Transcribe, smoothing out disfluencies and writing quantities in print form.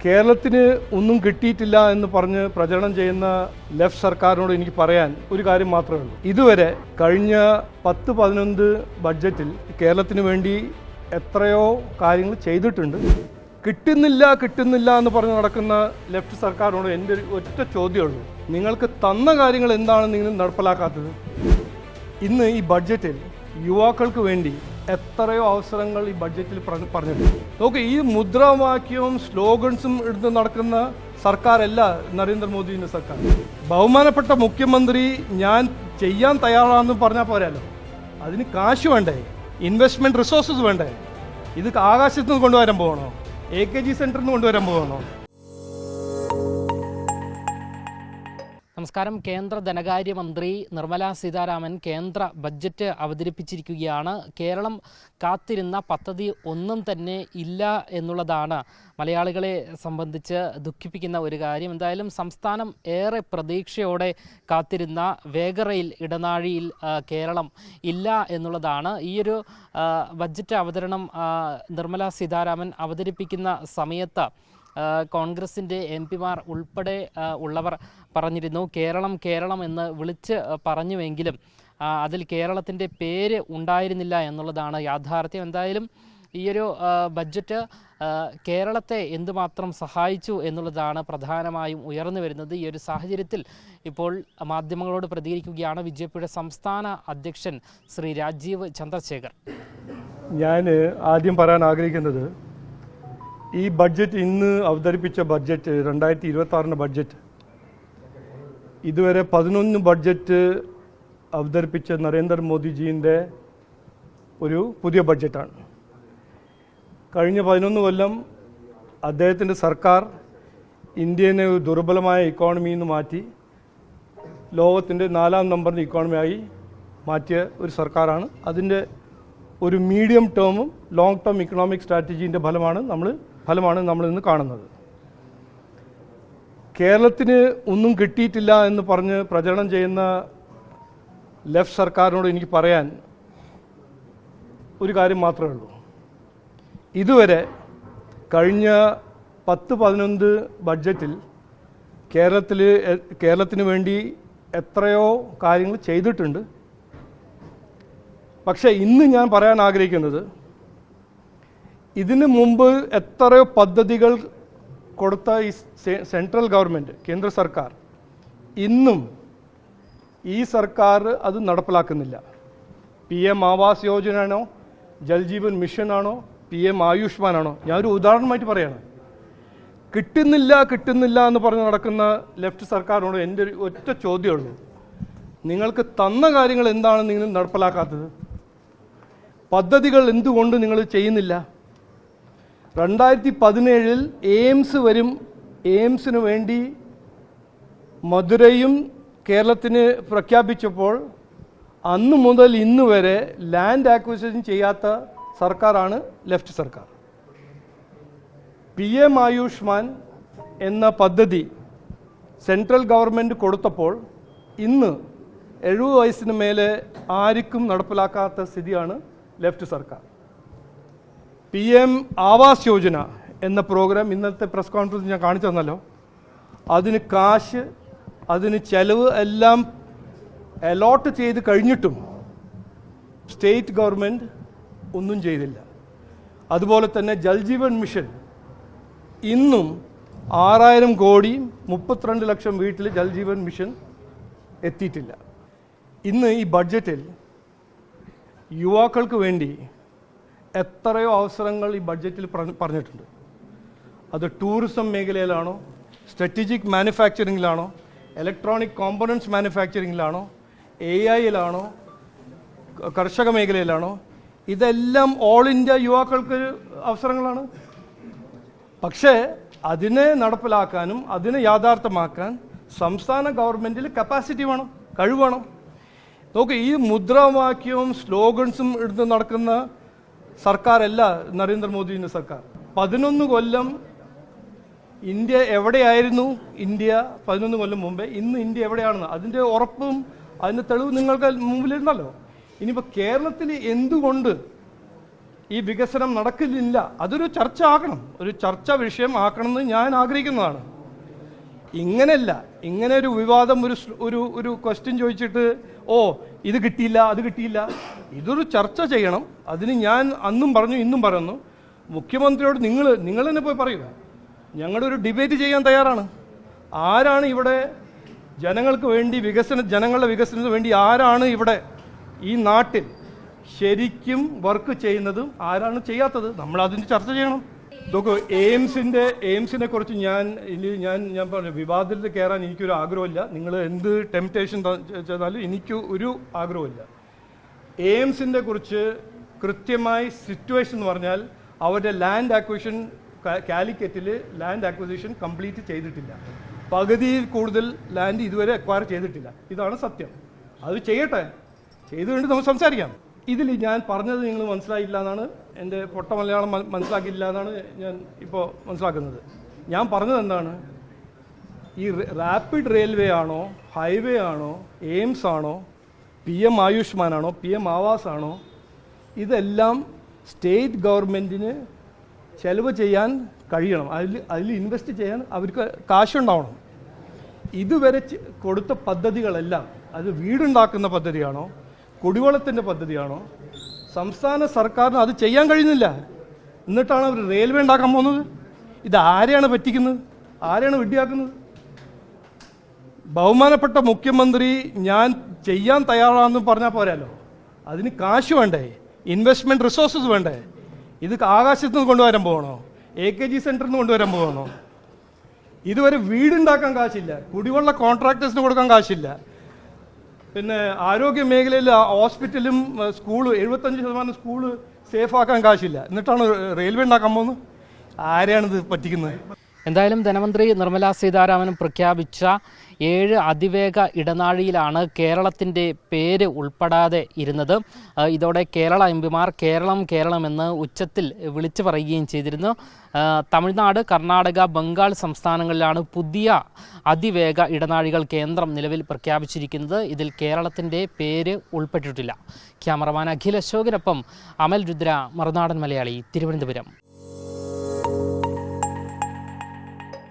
കേരളത്തിന് ഒന്നും കിട്ടിയിട്ടില്ല എന്ന് പറഞ്ഞ് പ്രചരണം ചെയ്യുന്ന ലെഫ്റ്റ് സർക്കാരിനോട് എനിക്ക് പറയാൻ ഒരു കാര്യം മാത്രമേ ഉള്ളൂ. ഇതുവരെ കഴിഞ്ഞ 10-11 ബഡ്ജറ്റിൽ കേരളത്തിന് വേണ്ടി എത്രയോ കാര്യങ്ങൾ ചെയ്തിട്ടുണ്ട്. കിട്ടുന്നില്ല എന്ന് പറഞ്ഞ് നടക്കുന്ന ലെഫ്റ്റ് സർക്കാരിനോട് എൻ്റെ ഒറ്റ ചോദ്യമുള്ളൂ, നിങ്ങൾക്ക് തന്ന കാര്യങ്ങൾ എന്താണ് നിങ്ങൾ നടപ്പിലാക്കാത്തത്? ഇന്ന് ഈ ബഡ്ജറ്റിൽ യുവാക്കൾക്ക് വേണ്ടി എത്രയോ അവസരങ്ങൾ ഈ ബഡ്ജറ്റിൽ പറഞ്ഞിട്ടുണ്ട്. നോക്ക്, ഈ മുദ്രാവാക്യവും സ്ലോഗൻസും എടുത്ത് നടക്കുന്ന സർക്കാരല്ല നരേന്ദ്രമോദിയുടെ സർക്കാർ. ബഹുമാനപ്പെട്ട മുഖ്യമന്ത്രി ഞാൻ ചെയ്യാൻ തയ്യാറാണെന്ന് പറഞ്ഞാൽ പോരാലോ, അതിന് കാശ് വേണ്ടേ, ഇൻവെസ്റ്റ്മെന്റ് റിസോഴ്സസ് വേണ്ടേ? ഇത് ആകാശത്ത് നിന്ന് കൊണ്ടുവരാൻ പോകണോ? AKG സെന്ററിൽ നിന്ന് കൊണ്ടുവരാൻ പോകണോ? നമസ്കാരം. കേന്ദ്ര ധനകാര്യമന്ത്രി നിർമ്മല സീതാരാമൻ കേന്ദ്ര ബഡ്ജറ്റ് അവതരിപ്പിച്ചിരിക്കുകയാണ്. കേരളം കാത്തിരുന്ന പദ്ധതി ഒന്നും തന്നെ ഇല്ല എന്നുള്ളതാണ് മലയാളികളെ സംബന്ധിച്ച് ദുഃഖിപ്പിക്കുന്ന ഒരു കാര്യം. എന്തായാലും സംസ്ഥാനം ഏറെ പ്രതീക്ഷയോടെ കാത്തിരുന്ന വേഗറയിൽ ഇടനാഴിയിൽ കേരളം ഇല്ല എന്നുള്ളതാണ്. ഈയൊരു ബഡ്ജറ്റ് അവതരണം നിർമ്മല സീതാരാമൻ അവതരിപ്പിക്കുന്ന സമയത്ത് കോൺഗ്രസിൻ്റെ MP-മാർ ഉൾപ്പെടെ ഉള്ളവർ പറഞ്ഞിരുന്നു കേരളം എന്ന് വിളിച്ച് പറഞ്ഞുവെങ്കിലും അതിൽ കേരളത്തിൻ്റെ പേര് ഉണ്ടായിരുന്നില്ല എന്നുള്ളതാണ് യാഥാർത്ഥ്യം. എന്തായാലും ഈയൊരു ബഡ്ജറ്റ് കേരളത്തെ എന്തുമാത്രം സഹായിച്ചു എന്നുള്ളതാണ് പ്രധാനമായും ഉയർന്നു വരുന്നത്. ഈ ഒരു സാഹചര്യത്തിൽ ഇപ്പോൾ മാധ്യമങ്ങളോട് പ്രതികരിക്കുകയാണ് BJPയുടെ സംസ്ഥാന അധ്യക്ഷൻ ശ്രീ രാജീവ് ചന്ദ്രശേഖർ. ഞാൻ ആദ്യം പറയാൻ ആഗ്രഹിക്കുന്നത്, ഈ ബഡ്ജറ്റ് ഇന്ന് അവതരിപ്പിച്ച ബഡ്ജറ്റ് 2026 ബഡ്ജറ്റ് ഇതുവരെ 11 ബഡ്ജറ്റ് അവതരിപ്പിച്ച നരേന്ദ്രമോദിജീൻ്റെ ഒരു പുതിയ ബഡ്ജറ്റാണ്. കഴിഞ്ഞ 11 കൊല്ലം അദ്ദേഹത്തിൻ്റെ സർക്കാർ ഇന്ത്യനെ ഒരു ദുർബലമായ ഇക്കോണമിയിൽ നിന്ന് മാറ്റി ലോകത്തിൻ്റെ 4ാം നമ്പറിൻ്റെ ഇക്കോണമിയായി മാറ്റിയ ഒരു സർക്കാരാണ്. അതിൻ്റെ ഒരു മീഡിയം ടേമും ലോങ് ടേം ഇക്കണോമിക് സ്ട്രാറ്റജീൻ്റെ ഫലമാണ് നമ്മൾ ഇന്ന് കാണുന്നത്. കേരളത്തിന് ഒന്നും കിട്ടിയിട്ടില്ല എന്ന് പറഞ്ഞ് പ്രചരണം ചെയ്യുന്ന ലെഫ്റ്റ് സർക്കാരിനോട് എനിക്ക് പറയാൻ ഒരു കാര്യം മാത്രമേ ഉള്ളൂ. ഇതുവരെ കഴിഞ്ഞ 10-11 ബഡ്ജറ്റിൽ കേരളത്തിന് വേണ്ടി എത്രയോ കാര്യങ്ങൾ ചെയ്തിട്ടുണ്ട്. പക്ഷേ ഇന്ന് ഞാൻ പറയാൻ ആഗ്രഹിക്കുന്നത്, ഇതിനു മുമ്പ് എത്രയോ പദ്ധതികൾ കൊടുത്ത ഈ സെൻട്രൽ ഗവൺമെൻറ്, കേന്ദ്ര സർക്കാർ, ഇന്നും ഈ സർക്കാർ അത് നടപ്പിലാക്കുന്നില്ല. PM ആവാസ് യോജന ആണോ, ജൽജീവൻ മിഷൻ ആണോ, PM ആയുഷ്മാൻ ആണോ? ഞാനൊരു ഉദാഹരണമായിട്ട് പറയാണ്. കിട്ടുന്നില്ല എന്ന് പറഞ്ഞ് നടക്കുന്ന ലെഫ്റ്റ് സർക്കാരിനോട് എൻ്റെ ഒറ്റ ചോദ്യമുള്ളൂ, നിങ്ങൾക്ക് തന്ന കാര്യങ്ങൾ എന്താണ് നിങ്ങൾ നടപ്പിലാക്കാത്തത്? പദ്ധതികൾ എന്തുകൊണ്ട് നിങ്ങൾ ചെയ്യുന്നില്ല? 2017 എയിംസ് വരും. എയിംസിന് വേണ്ടി മധുരയും കേരളത്തിന് പ്രഖ്യാപിച്ചപ്പോൾ അന്ന് മുതൽ ഇന്ന് വരെ ലാൻഡ് ആക്വിസിഷൻ ചെയ്യാത്ത സർക്കാരാണ് ലെഫ്റ്റ് സർക്കാർ. PM ആയുഷ്മാൻ എന്ന പദ്ധതി സെൻട്രൽ ഗവൺമെൻറ് കൊടുത്തപ്പോൾ ഇന്ന് 70 വയസ്സിന് മേലെ ആർക്കും നടപ്പിലാക്കാത്ത സ്ഥിതിയാണ് ലെഫ്റ്റ് സർക്കാർ. PM ആവാസ് യോജന എന്ന പ്രോഗ്രാം ഇന്നത്തെ പ്രസ് കോൺഫറൻസ് ഞാൻ കാണിച്ചു തന്നല്ലോ, അതിന് കാശ്, അതിന് ചെലവ് എല്ലാം അലോട്ട് ചെയ്ത് കഴിഞ്ഞിട്ടും സ്റ്റേറ്റ് ഗവൺമെൻറ് ഒന്നും ചെയ്തില്ല. അതുപോലെ തന്നെ ജൽജീവൻ മിഷൻ ഇന്നും 6000 കോടി 32 ലക്ഷം വീട്ടിൽ ജൽജീവൻ മിഷൻ എത്തിയിട്ടില്ല. ഇന്ന് ഈ ബഡ്ജറ്റിൽ യുവാക്കൾക്ക് വേണ്ടി എത്രയോ അവസരങ്ങൾ ഈ ബഡ്ജറ്റിൽ പറഞ്ഞിട്ടുണ്ട്. അത് ടൂറിസം മേഖലയിലാണോ, സ്ട്രാറ്റജിക് മാനുഫാക്ചറിങ്ങിലാണോ, ഇലക്ട്രോണിക് കോമ്പണൻറ്റ്സ് മാനുഫാക്ചറിങ്ങിലാണോ, AI-യിലാണോ, കർഷക മേഖലയിലാണോ, ഇതെല്ലാം ഓൾ ഇന്ത്യ യുവാക്കൾക്ക് അവസരങ്ങളാണ്. പക്ഷേ അതിനെ നടപ്പിലാക്കാനും അതിനെ യാഥാർത്ഥ്യമാക്കാൻ സംസ്ഥാന ഗവൺമെൻറ്റിൽ കപ്പാസിറ്റി വേണം, കഴിവ് വേണം. നോക്ക്, ഈ മുദ്രാവാക്യവും സ്ലോഗൻസും എടുത്ത് നടക്കുന്ന സർക്കാരല്ല നരേന്ദ്രമോദിയുടെ സർക്കാർ. 11 കൊല്ലം ഇന്ത്യ എവിടെയായിരുന്നു? ഇന്ത്യ 11 കൊല്ലം മുമ്പേ, ഇന്ന് ഇന്ത്യ എവിടെയാണെന്ന് അതിൻ്റെ ഉറപ്പും അതിൻ്റെ തെളിവ് നിങ്ങൾക്ക് മുമ്പിലിരുന്നല്ലോ. ഇനിയിപ്പോൾ കേരളത്തിൽ എന്തുകൊണ്ട് ഈ വികസനം നടക്കില്ല. അതൊരു ചർച്ച ആക്കണം, ഒരു ചർച്ചാ വിഷയം ആക്കണമെന്ന് ഞാൻ ആഗ്രഹിക്കുന്നതാണ്. ഇങ്ങനെയല്ല, ഇങ്ങനെ ഒരു വിവാദം, ഒരു ക്വസ്റ്റ്യൻ ചോദിച്ചിട്ട് ഇത് കിട്ടിയില്ല അത് കിട്ടിയില്ല, ഇതൊരു ചർച്ച ചെയ്യണം. അതിന് ഞാൻ അന്നും പറഞ്ഞു ഇന്നും പറയുന്നു, മുഖ്യമന്ത്രിയോട് നിങ്ങൾ തന്നെ പോയി പറയുക, ഞങ്ങളൊരു ഡിബേറ്റ് ചെയ്യാൻ തയ്യാറാണ്. ആരാണ് ഇവിടെ ജനങ്ങൾക്ക് വേണ്ടി ജനങ്ങളുടെ വികസനത്തിന് വേണ്ടി ആരാണ് ഇവിടെ ഈ നാട്ടിൽ ശരിക്കും വർക്ക് ചെയ്യുന്നതും ആരാണ് ചെയ്യാത്തത്, നമ്മൾ അതിന് ചർച്ച ചെയ്യണം. നോക്കൂ, എയിംസിനെ കുറിച്ച് ഞാൻ പറഞ്ഞു, വിവാദത്തിൽ കയറാൻ എനിക്കൊരു ആഗ്രഹമില്ല. നിങ്ങൾ എന്ത് ടെംപ്റ്റേഷൻ ചെയ്താലും എനിക്ക് ഒരു ആഗ്രഹമില്ല. എയിംസിൻ്റെ കുറിച്ച് കൃത്യമായി സിറ്റുവേഷൻ എന്ന് പറഞ്ഞാൽ അവരുടെ ലാൻഡ് അക്വിസിഷൻ, കാലിക്കറ്റിൽ ലാൻഡ് അക്വിസിഷൻ കംപ്ലീറ്റ് ചെയ്തിട്ടില്ല. പകുതിയിൽ കൂടുതൽ ലാൻഡ് ഇതുവരെ അക്വയർ ചെയ്തിട്ടില്ല. ഇതാണ് സത്യം. അത് ചെയ്തുകൊണ്ട് നമുക്ക് സംസാരിക്കാം. ഇതിൽ ഞാൻ പറഞ്ഞത് നിങ്ങൾ മനസ്സിലായില്ല എന്നാണ്, എൻ്റെ പൊട്ട മലയാളം മനസ്സിലാക്കിയില്ല എന്നാണ് ഞാൻ ഇപ്പോൾ മനസ്സിലാക്കുന്നത്. ഞാൻ പറഞ്ഞത് എന്താണ്, ഈ റാപ്പിഡ് റെയിൽവേ ആണോ, ഹൈവേ ആണോ, എയിംസ് ആണോ, PM ആയുഷ്മാൻ ആണോ, PM ആവാസ് ആണോ, ഇതെല്ലാം സ്റ്റേറ്റ് ഗവൺമെൻറ്റിന് ചെലവ് ചെയ്യാൻ കഴിയണം. അതിൽ ഇൻവെസ്റ്റ് ചെയ്യാൻ അവർക്ക് കാശുണ്ടാവണം. ഇതുവരെ കൊടുത്ത പദ്ധതികളെല്ലാം അത് വീടുണ്ടാക്കുന്ന പദ്ധതിയാണോ, കുടിവെള്ളത്തിൻ്റെ പദ്ധതിയാണോ, സംസ്ഥാന സർക്കാരിന് അത് ചെയ്യാൻ കഴിയുന്നില്ല. എന്നിട്ടാണ് അവർ റെയിൽവേ ഉണ്ടാക്കാൻ പോകുന്നത്. ഇത് ആരെയാണ് പറ്റിക്കുന്നത്, ആരെയാണ് വിഡ്ഢിയാക്കുന്നത്? ബഹുമാനപ്പെട്ട മുഖ്യമന്ത്രി ഞാൻ ചെയ്യാൻ തയ്യാറാണെന്ന് പറഞ്ഞാൽ പോരാലോ, അതിന് കാശ് വേണ്ടേ, ഇൻവെസ്റ്റ്മെൻറ്റ് റിസോഴ്സസ് വേണ്ടേ? ഇത് ആകാശത്ത് നിന്ന് കൊണ്ടുവരാൻ പോകണോ, AKG സെൻറ്ററിൽ നിന്ന് കൊണ്ടുവരാൻ പോകണോ? ഇതുവരെ വീടുണ്ടാക്കാൻ കാശില്ല, കുടിവെള്ള കോൺട്രാക്ടേഴ്സിന് കൊടുക്കാൻ കാശില്ല, പിന്നെ ആരോഗ്യ മേഖലയിൽ ഹോസ്പിറ്റലും സ്കൂള് 75% സ്കൂള് സേഫാക്കാൻ കാശില്ല. എന്നിട്ടാണ് റെയിൽവേ ഉണ്ടാക്കാൻ പോകുന്നത്. ആരെയാണിത് പറ്റിക്കുന്നത്? എന്തായാലും ധനമന്ത്രി നിർമ്മലാ സീതാരാമൻ പ്രഖ്യാപിച്ച 7 അതിവേഗ ഇടനാഴിയിലാണ് കേരളത്തിൻ്റെ പേര് ഉൾപ്പെടാതെ ഇരുന്നത്. ഇതോടെ കേരള MPമാർ കേരളം എന്ന് ഉച്ചത്തിൽ വിളിച്ചു പറയുകയും ചെയ്തിരുന്നു. തമിഴ്നാട്, കർണാടക, ബംഗാൾ സംസ്ഥാനങ്ങളിലാണ് പുതിയ അതിവേഗ ഇടനാഴികൾ കേന്ദ്രം നിലവിൽ പ്രഖ്യാപിച്ചിരിക്കുന്നത്. ഇതിൽ കേരളത്തിൻ്റെ പേര് ഉൾപ്പെട്ടിട്ടില്ല. ക്യാമറമാൻ അഖിൽ അശോകിനൊപ്പം അമൽ രുദ്ര, മറുനാടൻ മലയാളി, തിരുവനന്തപുരം.